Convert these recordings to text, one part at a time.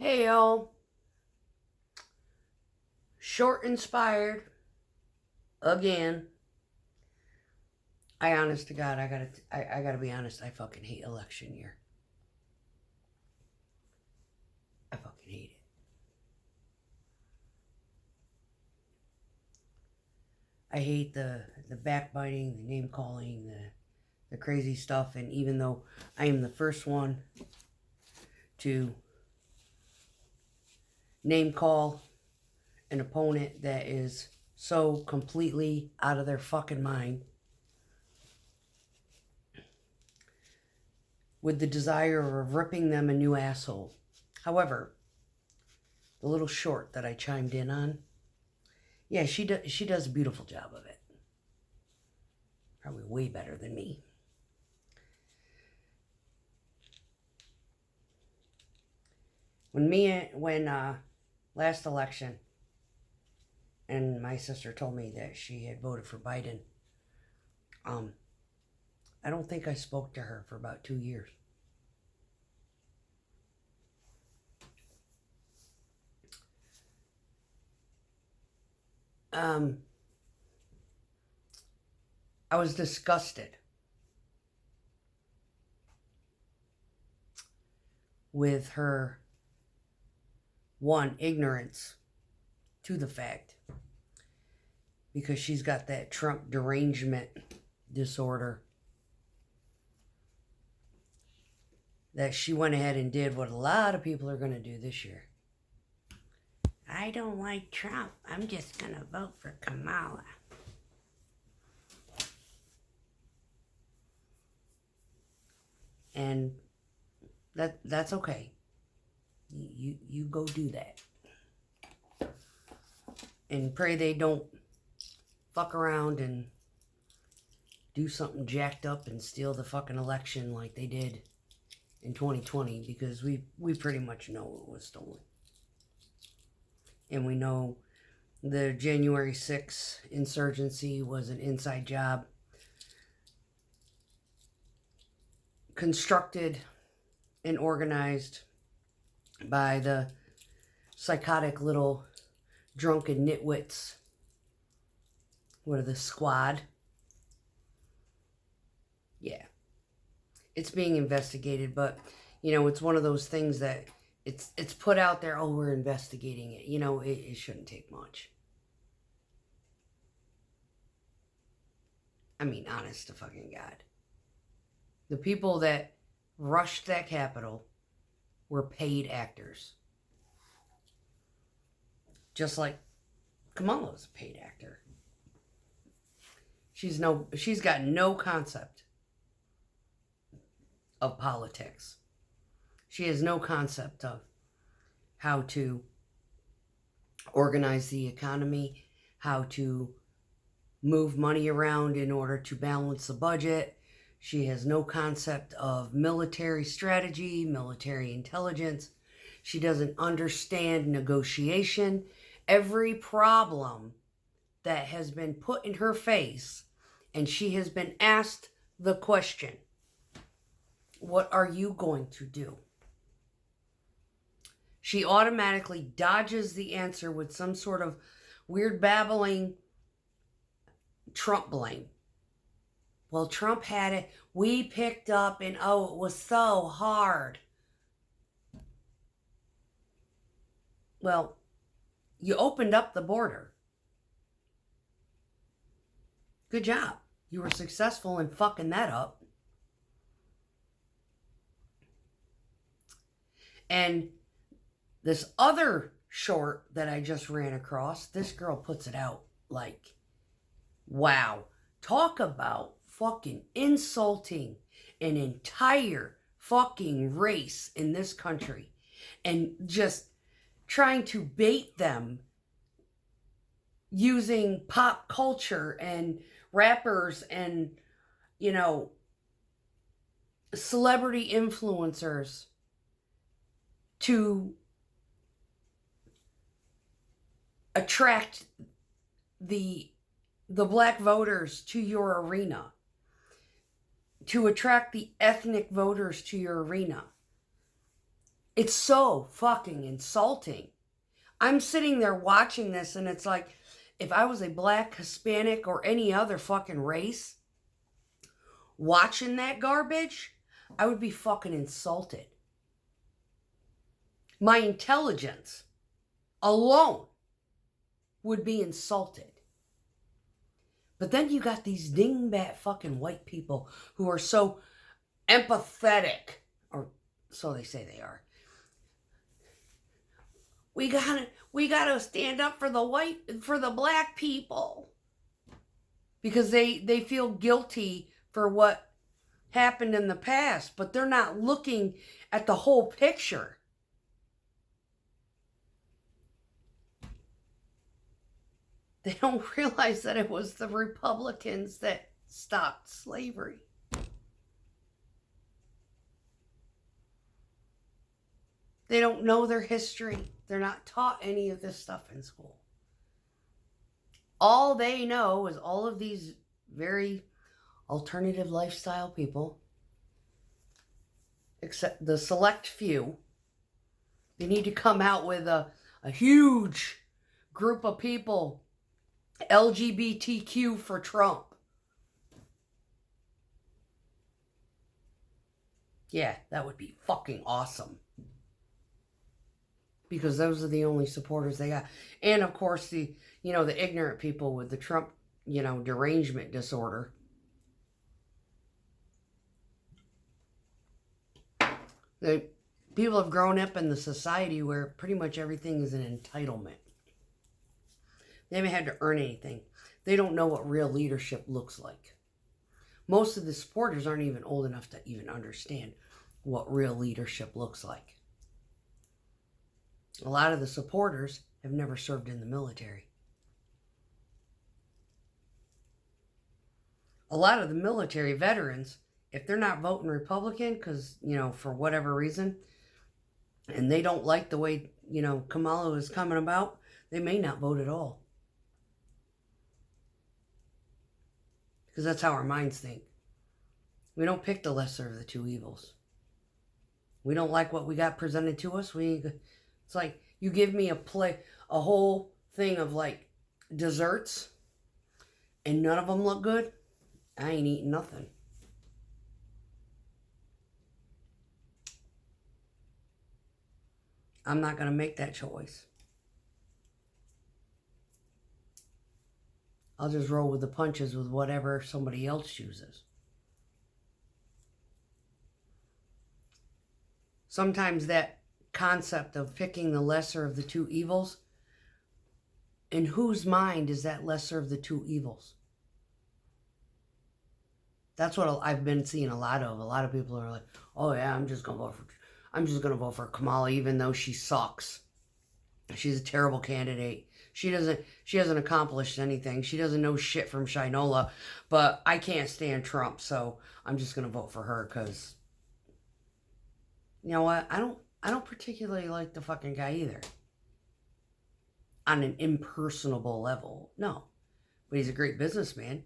Hey y'all, short inspired again. Honest to God, I gotta be honest. I fucking hate election year. I fucking hate it. I hate the backbiting, the name calling, the crazy stuff. And even though I am the first one to name call an opponent that is so completely out of their fucking mind, with the desire of ripping them a new asshole. However, the little short that I chimed in on, yeah, she does a beautiful job of it. Probably way better than me. When last election, and my sister told me that she had voted for Biden, I don't think I spoke to her for about 2 years. I was disgusted with her, one, ignorance to the fact, because she's got that Trump derangement disorder, that she went ahead and did what a lot of people are going to do this year. I don't like Trump. I'm just going to vote for Kamala. And that's okay. You go do that. And pray they don't fuck around and do something jacked up and steal the fucking election like they did in 2020, because we pretty much know it was stolen. And we know the January 6th insurgency was an inside job constructed and organized by the psychotic little drunken nitwits. What are the squad? Yeah. It's being investigated, but it's one of those things that it's put out there, oh, we're investigating it. It shouldn't take much. I mean, honest to fucking God. The people that rushed that Capitol were paid actors. Just like Kamala was a paid actor. She's got no concept of politics. She has no concept of how to organize the economy, how to move money around in order to balance the budget. She has no concept of military strategy, military intelligence. She doesn't understand negotiation. Every problem that has been put in her face, and she has been asked the question, what are you going to do? She automatically dodges the answer with some sort of weird babbling Trump blame. Well, Trump had it. We picked up, and it was so hard. Well, you opened up the border. Good job. You were successful in fucking that up. And this other short that I just ran across, this girl puts it out like, wow. Talk about fucking insulting an entire fucking race in this country and just trying to bait them using pop culture and rappers and, celebrity influencers to attract the black voters to your arena, to attract the ethnic voters to your arena. It's so fucking insulting. I'm sitting there watching this, and it's like, if I was a black, Hispanic, or any other fucking race watching that garbage, I would be fucking insulted. My intelligence alone would be insulted. But then you got these dingbat fucking white people who are so empathetic, or so they say they are. We gotta stand up for the black people. Because they feel guilty for what happened in the past, but they're not looking at the whole picture. They don't realize that it was the Republicans that stopped slavery. They don't know their history. They're not taught any of this stuff in school. All they know is all of these very alternative lifestyle people, except the select few. They need to come out with a huge group of people, LGBTQ for Trump. Yeah, that would be fucking awesome. Because those are the only supporters they got. And of course the ignorant people with the Trump, derangement disorder. The people have grown up in the society where pretty much everything is an entitlement. They haven't had to earn anything. They don't know what real leadership looks like. Most of the supporters aren't even old enough to even understand what real leadership looks like. A lot of the supporters have never served in the military. A lot of the military veterans, if they're not voting Republican because, for whatever reason, and they don't like the way, Kamala is coming about, they may not vote at all. Because that's how our minds think. We don't pick the lesser of the two evils. We don't like what we got presented to us. It's like you give me a whole thing of like desserts and none of them look good. I ain't eating nothing. I'm not going to make that choice. I'll just roll with the punches with whatever somebody else chooses. Sometimes that concept of picking the lesser of the two evils, in whose mind is that lesser of the two evils? That's what I've been seeing a lot of. A lot of people are like, "Oh yeah, I'm just gonna vote for Kamala, even though she sucks. She's a terrible candidate. She hasn't accomplished anything. She doesn't know shit from Shinola, but I can't stand Trump, so I'm just gonna vote for her because, you know what? I don't particularly like the fucking guy either. On an impersonable level, no. But he's a great businessman.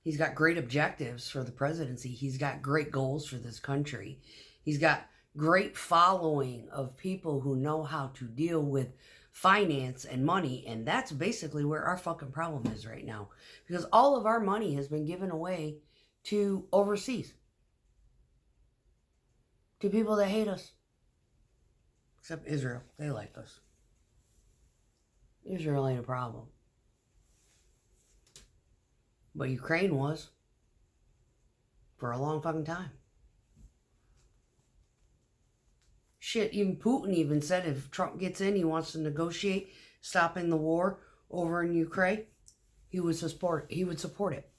He's got great objectives for the presidency. He's got great goals for this country. He's got great following of people who know how to deal with finance and money. And that's basically where our fucking problem is right now. Because all of our money has been given away to overseas. To people that hate us. Except Israel. They like us. Israel ain't a problem. But Ukraine was. For a long fucking time. Shit, even Putin even said if Trump gets in, he wants to negotiate stopping the war over in Ukraine, he would support it.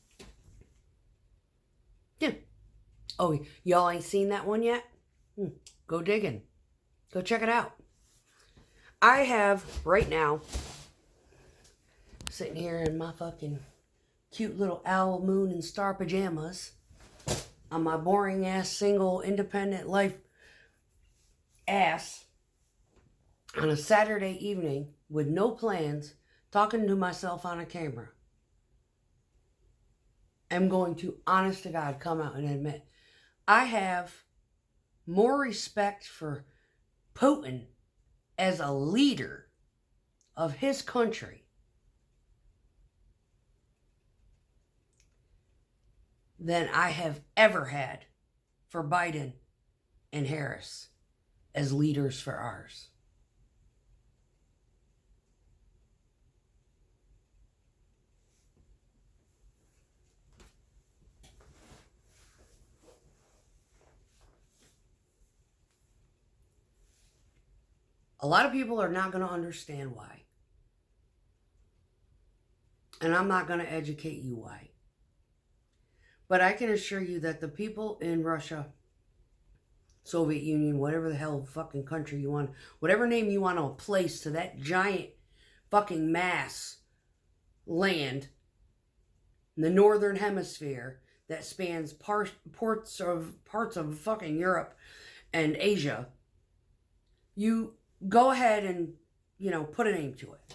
Yeah. Oh, y'all ain't seen that one yet? Go digging. Go check it out. I have, right now, sitting here in my fucking cute little owl, moon, and star pajamas on my boring ass, single, independent life ass on a Saturday evening with no plans, talking to myself on a camera. I'm going to, honest to God, come out and admit I have more respect for Putin as a leader of his country than I have ever had for Biden and Harris as leaders for ours. A lot of people are not going to understand why. And I'm not going to educate you why. But I can assure you that the people in Russia, Soviet Union, whatever the hell fucking country you want, whatever name you want to place to that giant fucking mass land in the northern hemisphere that spans parts of fucking Europe and Asia, you go ahead and, put a name to it.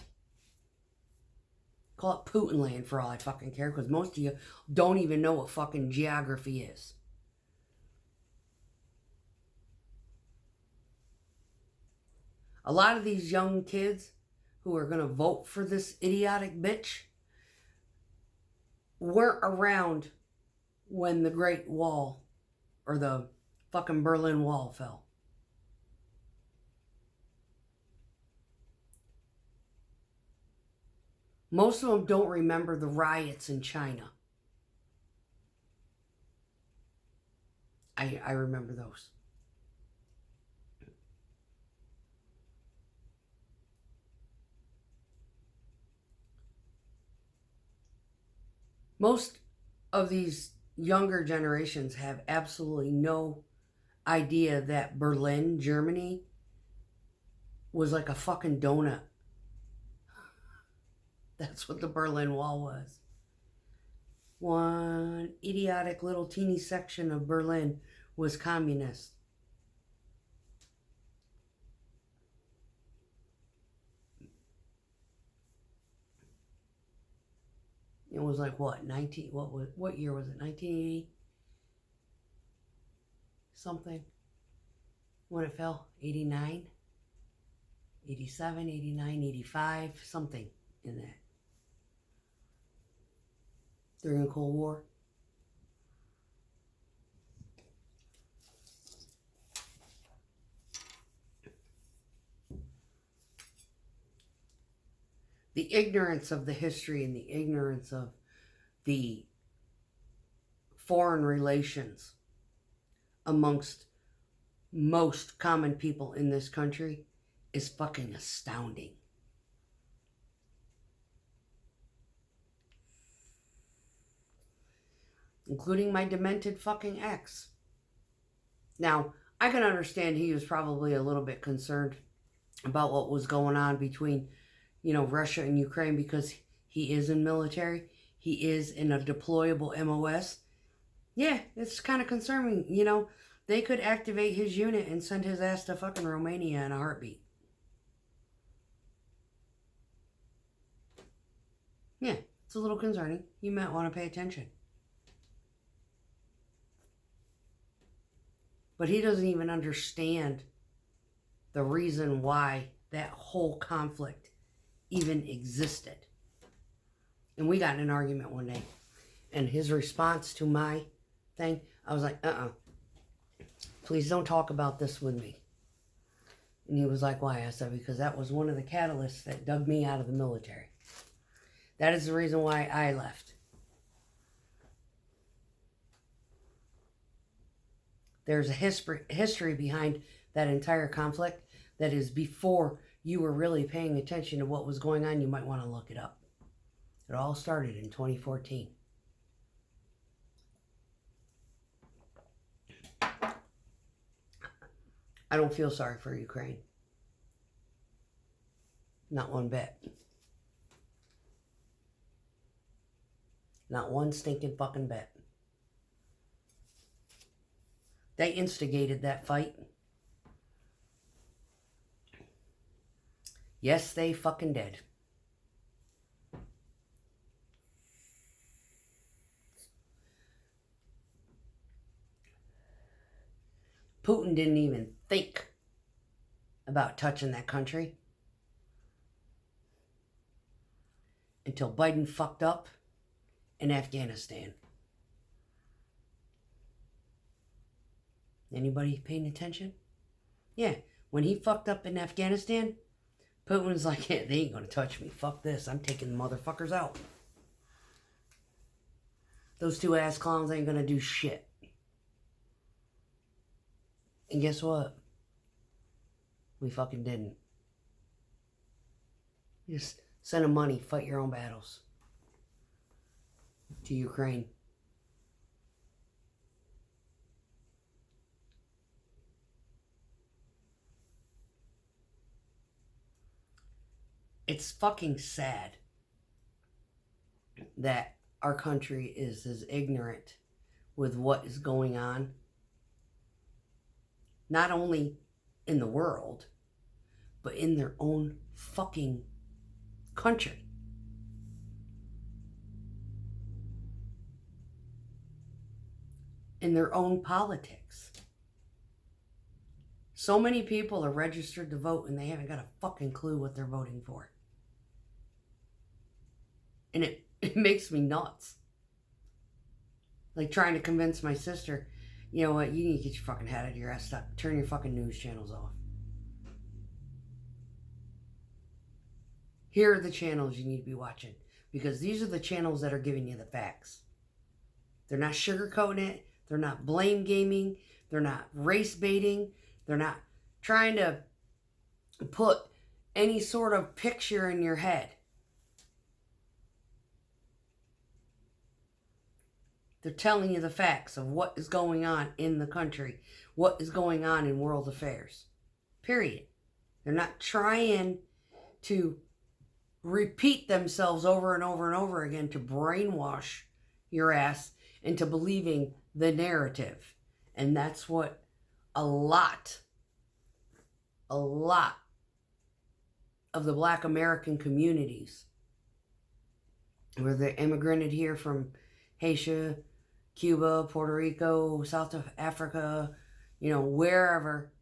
Call it Putin land for all I fucking care, because most of you don't even know what fucking geography is. A lot of these young kids who are going to vote for this idiotic bitch weren't around when the Great Wall or the fucking Berlin Wall fell. Most of them don't remember the riots in China. I remember those. Most of these younger generations have absolutely no idea that Berlin, Germany, was like a fucking donut. That's what the Berlin Wall was. One idiotic little teeny section of Berlin was communist. It was like what, what year was it? 1980 something when it fell? 89, 87, 89, 85, something in that. During the Cold War. The ignorance of the history and the ignorance of the foreign relations amongst most common people in this country is fucking astounding. Including my demented fucking ex. Now, I can understand he was probably a little bit concerned about what was going on between, Russia and Ukraine, because he is in military. He is in a deployable MOS. Yeah, it's kind of concerning, They could activate his unit and send his ass to fucking Romania in a heartbeat. Yeah, it's a little concerning. You might want to pay attention. But he doesn't even understand the reason why that whole conflict even existed. And we got in an argument one day. And his response to my thing, I was like, please don't talk about this with me. And he was like, why? I said, because that was one of the catalysts that dug me out of the military. That is the reason why I left. There's a history behind that entire conflict that is before you were really paying attention to what was going on. You might want to look it up. It all started in 2014. I don't feel sorry for Ukraine. Not one bit. Not one stinking fucking bit. They instigated that fight. Yes, they fucking did. Putin didn't even think about touching that country until Biden fucked up in Afghanistan. Anybody paying attention? Yeah, when he fucked up in Afghanistan, Putin was like, yeah, they ain't gonna touch me. Fuck this. I'm taking the motherfuckers out. Those two ass clowns ain't gonna do shit. And guess what? We fucking didn't. Just send them money, fight your own battles. To Ukraine. It's fucking sad that our country is as ignorant with what is going on, not only in the world, but in their own fucking country. In their own politics. So many people are registered to vote and they haven't got a fucking clue what they're voting for. And it makes me nuts. Like trying to convince my sister, you know what, you need to get your fucking head out of your ass. Stop. Turn your fucking news channels off. Here are the channels you need to be watching. Because these are the channels that are giving you the facts. They're not sugarcoating it. They're not blame gaming. They're not race baiting. They're not trying to put any sort of picture in your head. They're telling you the facts of what is going on in the country, what is going on in world affairs. Period. They're not trying to repeat themselves over and over and over again to brainwash your ass into believing the narrative. And that's what a lot of the Black American communities, where they immigrated here from Haiti, Cuba, Puerto Rico, South Africa, wherever.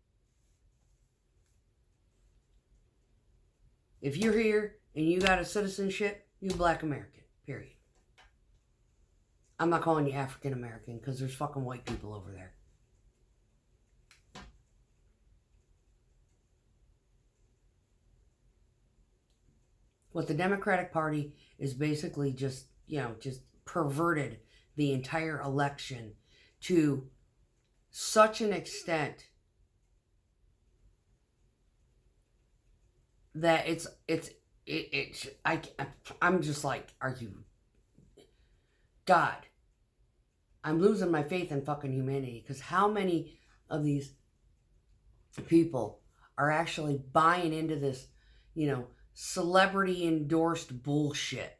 If you're here and you got a citizenship, you're Black American, period. I'm not calling you African American because there's fucking white people over there. What the Democratic Party is basically just perverted the entire election to such an extent that I'm just like, are you God? I'm losing my faith in fucking humanity, because how many of these people are actually buying into this, celebrity endorsed bullshit?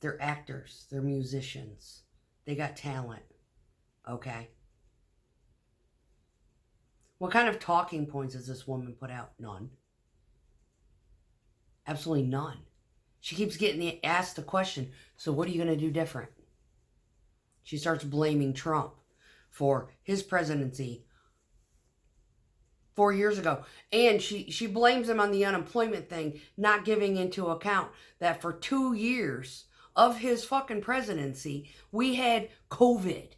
They're actors, they're musicians, they got talent, okay? What kind of talking points has this woman put out? None. Absolutely none. She keeps getting asked the question, so what are you going to do different? She starts blaming Trump for his presidency 4 years ago. And she blames him on the unemployment thing, not giving into account that for 2 years of his fucking presidency, we had COVID.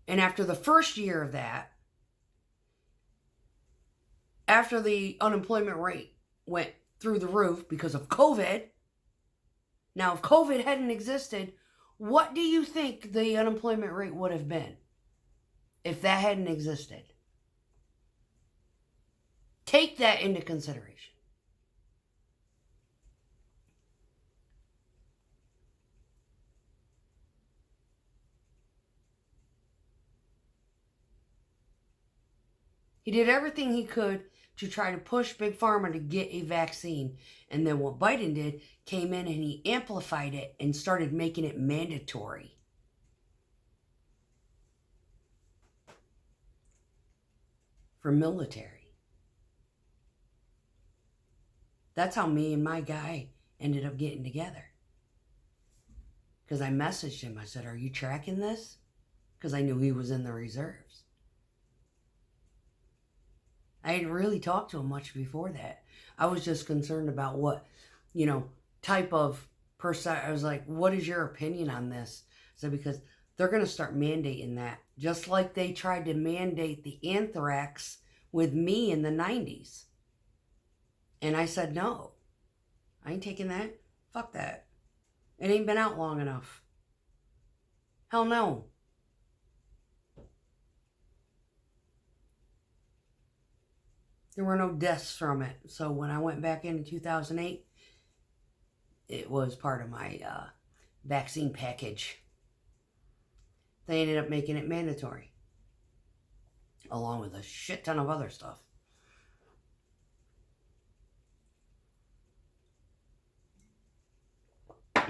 And after the first year of that, after the unemployment rate went through the roof because of COVID, now if COVID hadn't existed, what do you think the unemployment rate would have been if that hadn't existed? Take that into consideration. He did everything he could to try to push Big Pharma to get a vaccine. And then what Biden did, came in and he amplified it and started making it mandatory. For military. That's how me and my guy ended up getting together. Because I messaged him. I said, are you tracking this? Because I knew he was in the reserves. I hadn't really talked to him much before that. I was just concerned about what, type of person. I was like, what is your opinion on this? So because they're going to start mandating that. Just like they tried to mandate the anthrax with me in the 90s. And I said, no. I ain't taking that. Fuck that. It ain't been out long enough. Hell no. There were no deaths from it. So when I went back in 2008, it was part of my vaccine package. They ended up making it mandatory, along with a shit ton of other stuff.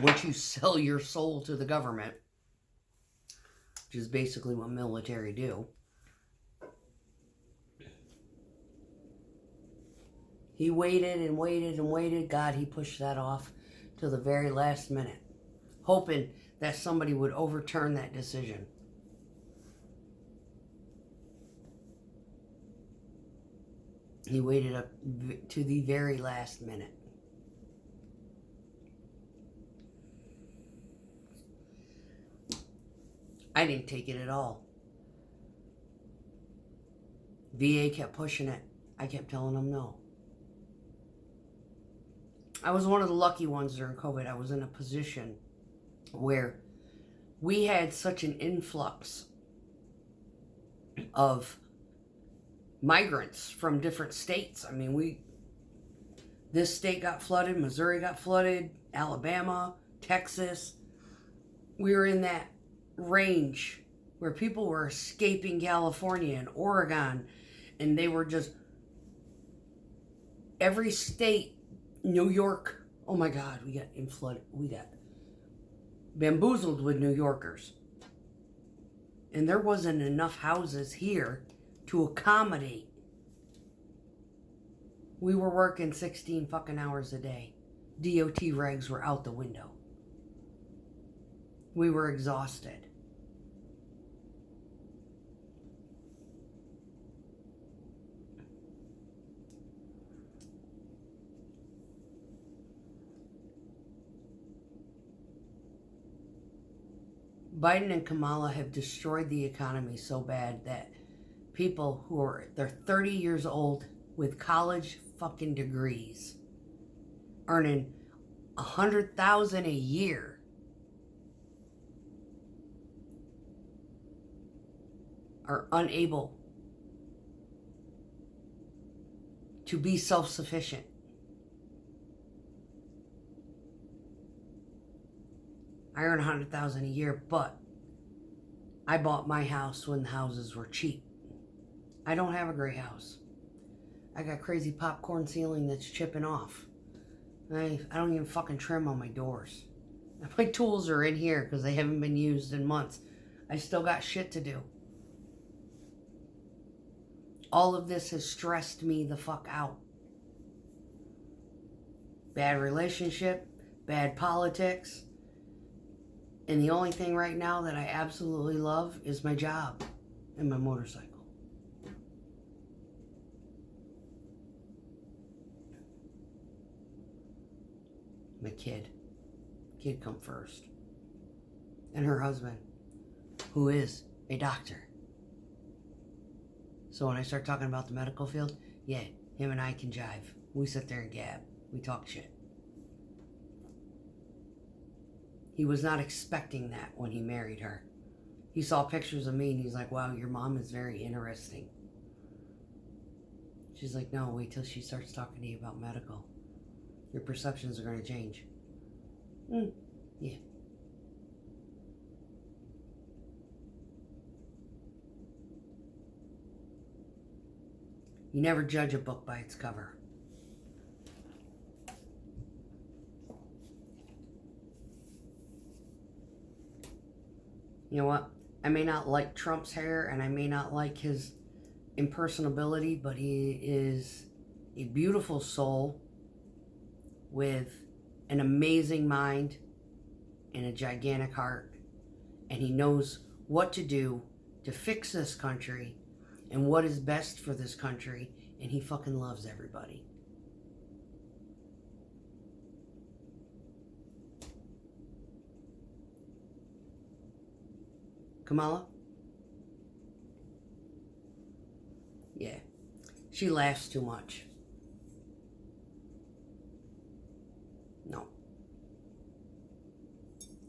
Once you sell your soul to the government, which is basically what military do, he waited and waited and waited. God, he pushed that off till the very last minute, hoping that somebody would overturn that decision. He waited up to the very last minute. I didn't take it at all. VA kept pushing it. I kept telling them no. I was one of the lucky ones during COVID. I was in a position where we had such an influx of migrants from different states. I mean, this state got flooded, Missouri got flooded, Alabama, Texas. We were in that range where people were escaping California and Oregon, and they were just every state. New York, oh my God, we got bamboozled with New Yorkers. And there wasn't enough houses here to accommodate. We were working 16 fucking hours a day. DOT regs were out the window. We were exhausted. Biden and Kamala have destroyed the economy so bad that people who are, they're 30 years old with college fucking degrees, earning $100,000 a year, are unable to be self-sufficient. I earn $100,000 a year, but I bought my house when the houses were cheap. I don't have a great house. I got crazy popcorn ceiling that's chipping off. I don't even fucking trim on my doors. My tools are in here because they haven't been used in months. I still got shit to do. All of this has stressed me the fuck out. Bad relationship, bad politics. And the only thing right now that I absolutely love is my job and my motorcycle. My kid. Kid come first. And her husband, who is a doctor. So when I start talking about the medical field, yeah, him and I can jive. We sit there and gab. We talk shit. He was not expecting that when he married her. He saw pictures of me and he's like, wow, your mom is very interesting. She's like, no, wait till she starts talking to you about medical. Your perceptions are going to change. Yeah. You never judge a book by its cover. You know what? I may not like Trump's hair and I may not like his impersonability, but he is a beautiful soul with an amazing mind and a gigantic heart, and he knows what to do to fix this country and what is best for this country, and he fucking loves everybody. Kamala? Yeah. She laughs too much. No.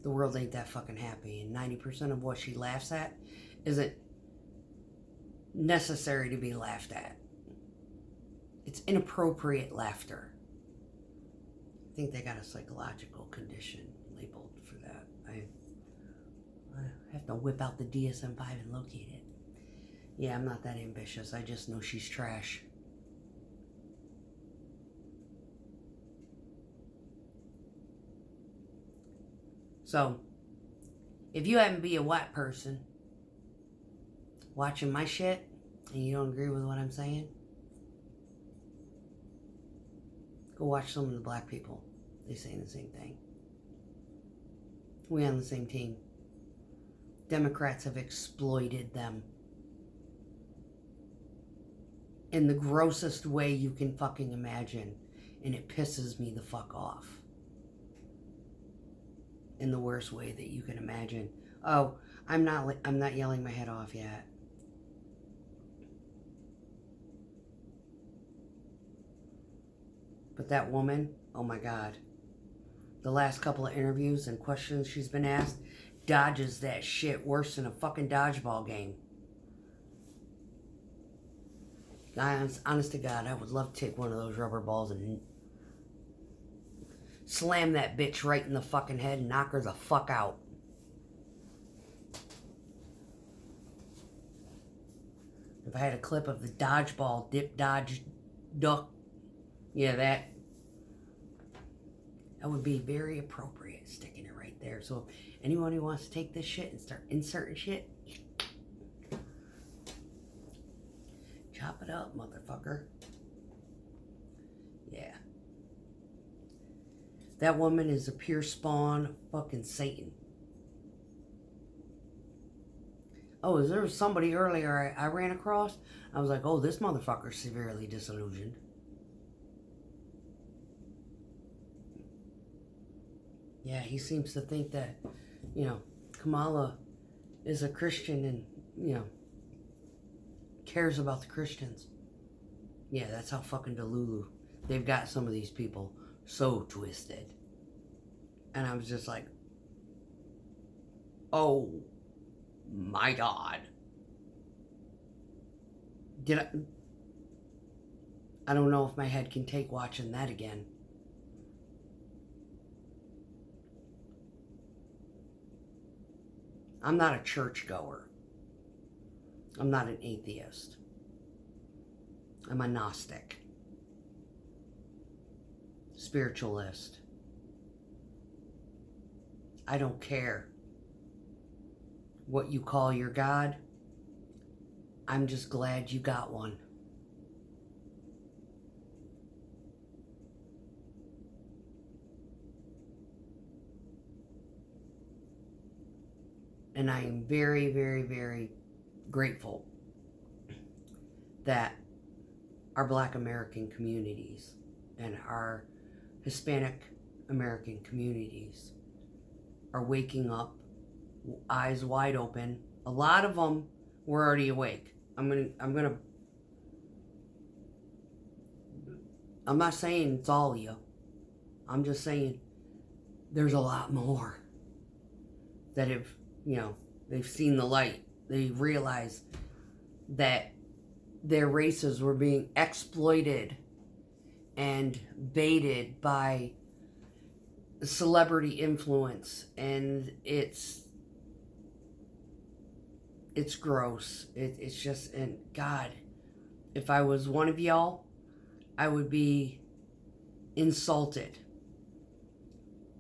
The world ain't that fucking happy, and 90% of what she laughs at isn't necessary to be laughed at. It's inappropriate laughter. I think they got a psychological condition labeled for that. I have to whip out the DSM-5 and locate it. Yeah, I'm not that ambitious. I just know she's trash. So, if you happen to be a white person watching my shit and you don't agree with what I'm saying, go watch some of the black people. They saying the same thing. We on the same team. Democrats have exploited them in the grossest way you can fucking imagine, and it pisses me the fuck off. In the worst way that you can imagine. Oh, I'm not yelling my head off yet. But that woman, oh my God. The last couple of interviews and questions she's been asked, dodges that shit worse than a fucking dodgeball game. Honest to God, I would love to take one of those rubber balls and slam that bitch right in the fucking head and knock her the fuck out. If I had a clip of the dodgeball, dip, dodge, duck, yeah, that would be very appropriate, sticking it right there. So if anyone who wants to take this shit and start inserting shit, chop it up, motherfucker. Yeah. That woman is a pure spawn of fucking Satan. Oh, there was somebody earlier I ran across. I was like, oh, this motherfucker's severely disillusioned. Yeah, he seems to think that, Kamala is a Christian and, cares about the Christians. Yeah, that's how fucking delulu. They've got some of these people so twisted. And I was just like, oh my God. I don't know if my head can take watching that again. I'm not a churchgoer. I'm not an atheist. I'm a Gnostic. Spiritualist. I don't care what you call your God. I'm just glad you got one. And I am very, very, very grateful that our Black American communities and our Hispanic American communities are waking up, eyes wide open. A lot of them were already awake. I'm not saying it's all of you. I'm just saying there's a lot more that have, they've seen the light. They realize that their races were being exploited and baited by celebrity influence, and it's gross. It's just, and God, if I was one of y'all, I would be insulted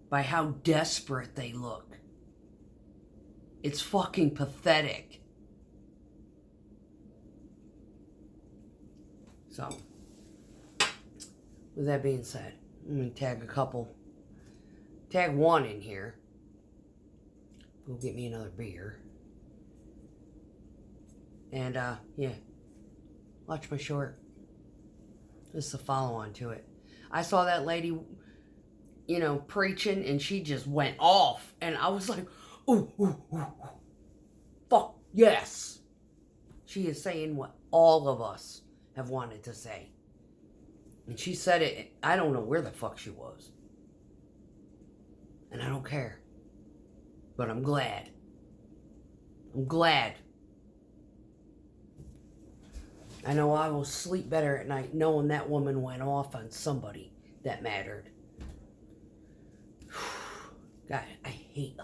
by how desperate they look. It's fucking pathetic. So, with that being said, I'm going to tag a couple Tag 1 in here. Go get me another beer. And, yeah. Watch my short. This is a follow-on to it. I saw that lady, you know, preaching, and she just went off. And I was like, ooh, ooh, ooh, ooh. Fuck, yes. She is saying what all of us have wanted to say. And she said it, I don't know where the fuck she was. And I don't care. But I'm glad. I'm glad. I know I will sleep better at night knowing that woman went off on somebody that mattered. God, I hate